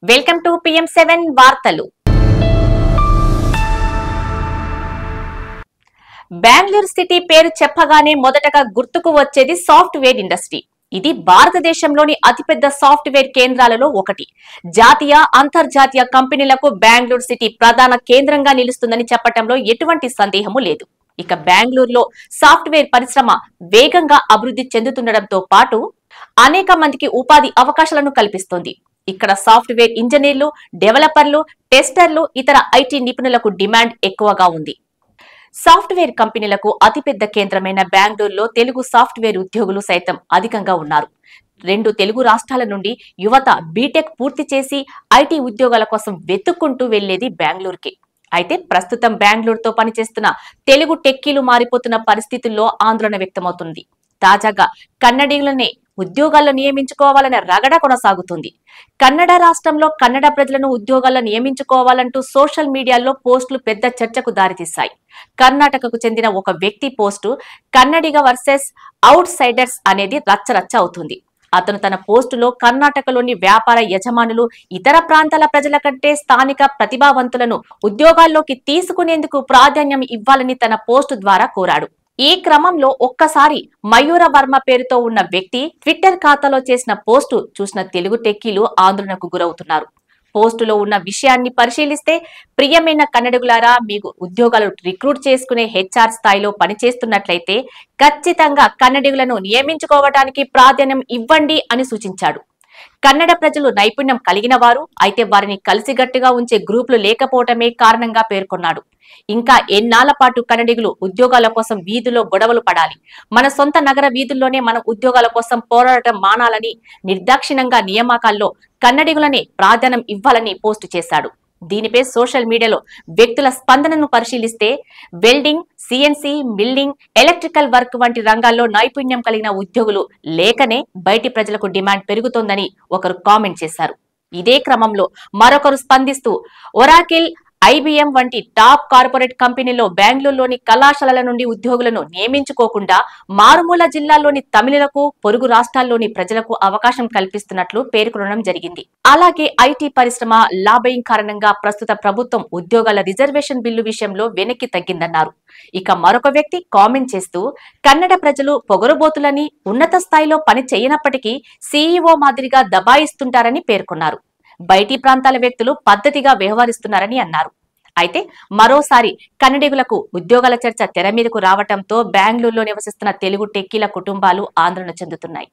Welcome to PM7 వార్తలు. Bengaluru city పేరు చెప్పగానే మొదటగా గుర్తుకు వచ్చేది సాఫ్ట్వేర్ ఇండస్ట్రీ. ఇది భారతదేశంలోని అతిపెద్ద సాఫ్ట్వేర్ కేంద్రాలలో ఒకటి. జాతీయ, అంతర్జాతీయ కంపెనీలకు బెంగళూరు సిటీ ప్రధాన కేంద్రంగా నిలుస్తుందని చెప్పడంలో ఎటువంటి సందేహము లేదు. ఇక బెంగళూరులో సాఫ్ట్వేర్ పరిశ్రమ వేగంగా అభివృద్ధి చెందుతుండటంతో పాటు అనేక మందికి ఉపాధి అవకాశాలను కల్పిస్తోంది. ఇక్కడ సాఫ్ట్వేర్ ఇంజనీర్లు, డెవలపర్లు, టెస్టర్లు, ఇతర ఐటీ నిపుణులకు డిమాండ్ ఎక్కువగా ఉంది. సాఫ్ట్వేర్ కంపెనీలకు అతిపెద్ద కేంద్రమైన బెంగళూరులో తెలుగు సాఫ్ట్వేర్ ఉద్యోగులు సైతం అధికంగా ఉన్నారు. 2 తెలుగు రాష్ట్రాల నుండి యువత బీటెక్ పూర్తి చేసి ఐటీ ఉద్యోగాల కోసం వెతుక్కుంటూ వెళ్లేది బెంగళూరుకి. అయితే ప్రస్తుతం బెంగళూరుతో పనిచేస్తున్న తెలుగు టెక్కీలు మారిపోతున్న పరిస్థితుల్లో ఆందోళన వ్యక్తమవుతుంది. తాజాగా కన్నడీయులనే ఉద్యోగాల్లో నియమించుకోవాలనే రగడ కొనసాగుతుంది. కన్నడ రాష్ట్రంలో కన్నడ ప్రజలను ఉద్యోగాల్లో నియమించుకోవాలంటూ సోషల్ మీడియాలో పోస్టులు పెద్ద చర్చకు దారితీశాయి. కర్ణాటకకు చెందిన ఒక వ్యక్తి పోస్టు కన్నడిగ వర్సెస్ అవుట్ సైడర్స్ అనేది రచ్చరచ్చ అవుతుంది. అతను తన పోస్టులో కర్ణాటకలోని వ్యాపార యజమానులు, ఇతర ప్రాంతాల ప్రజల కంటే స్థానిక ప్రతిభావంతులను ఉద్యోగాల్లోకి తీసుకునేందుకు ప్రాధాన్యం ఇవ్వాలని తన పోస్టు ద్వారా కోరాడు. ఈ క్రమంలో ఒక్కసారి మయూర వర్మ పేరుతో ఉన్న వ్యక్తి ట్విట్టర్ ఖాతాలో చేసిన పోస్టు చూసిన తెలుగు టెక్కీలు ఆందోళనకు గురవుతున్నారు. పోస్టులో ఉన్న విషయాన్ని పరిశీలిస్తే, ప్రియమైన కన్నడిగులారా, మీకు ఉద్యోగాలు రిక్రూట్ చేసుకునే HR స్థాయిలో పనిచేస్తున్నట్లయితే ఖచ్చితంగా కన్నడిగులను నియమించుకోవడానికి ప్రాధాన్యం ఇవ్వండి అని సూచించాడు. కన్నడ ప్రజలు నైపుణ్యం కలిగిన వారు అయితే వారిని కలిసిగట్టుగా ఉంచే గ్రూపులు లేకపోవటమే కారణంగా పేర్కొన్నాడు. ఇంకా ఎన్నాళ్ల పాటు కన్నడిగులు ఉద్యోగాల కోసం వీధిలో గొడవలు పడాలి? మన సొంత నగర వీధుల్లోనే మనం ఉద్యోగాల కోసం పోరాటం మానాలని, నిర్దాక్షిణ్యంగా నియామకాల్లో కన్నడిగులనే ప్రాధాన్యం ఇవ్వాలని పోస్టు చేశాడు. దీనిపై సోషల్ మీడియాలో వ్యక్తుల స్పందనను పరిశీలిస్తే, welding, CNC, milling, electrical work వంటి రంగాల్లో నైపుణ్యం కలిగిన ఉద్యోగులు లేకనే బయటి ప్రజలకు డిమాండ్ పెరుగుతోందని ఒకరు కామెంట్ చేశారు. ఇదే క్రమంలో మరొకరు స్పందిస్తూ, ఒరాకిల్, IBM వంటి టాప్ కార్పొరేట్ కంపెనీలో బెంగళూరులోని కళాశాలల నుండి ఉద్యోగులను నియమించుకోకుండా మారుమూల జిల్లాల్లోని తమిళులకు, పొరుగు రాష్ట్రాల్లోని ప్రజలకు అవకాశం కల్పిస్తున్నట్లు పేర్కొనడం జరిగింది. అలాగే ఐటీ పరిశ్రమ లాబింగ్ కారణంగా ప్రస్తుత ప్రభుత్వం ఉద్యోగాల రిజర్వేషన్ బిల్లు విషయంలో వెనక్కి తగ్గిందన్నారు. ఇక మరొక వ్యక్తి కామెంట్ చేస్తూ, కన్నడ ప్రజలు పొగరుబోతులని, ఉన్నత స్థాయిలో పని చేయనప్పటికీ CEO మాదిరిగా దబాయిస్తుంటారని పేర్కొన్నారు. బయటి ప్రాంతాల వ్యక్తులు పద్ధతిగా వ్యవహరిస్తున్నారని అన్నారు. అయితే మరోసారి కన్నడిగులకు ఉద్యోగాల చర్చ తెర మీదకు రావడంతో బెంగళూరులో నివసిస్తున్న తెలుగు టెక్కీల కుటుంబాలు ఆందోళన చెందుతున్నాయి.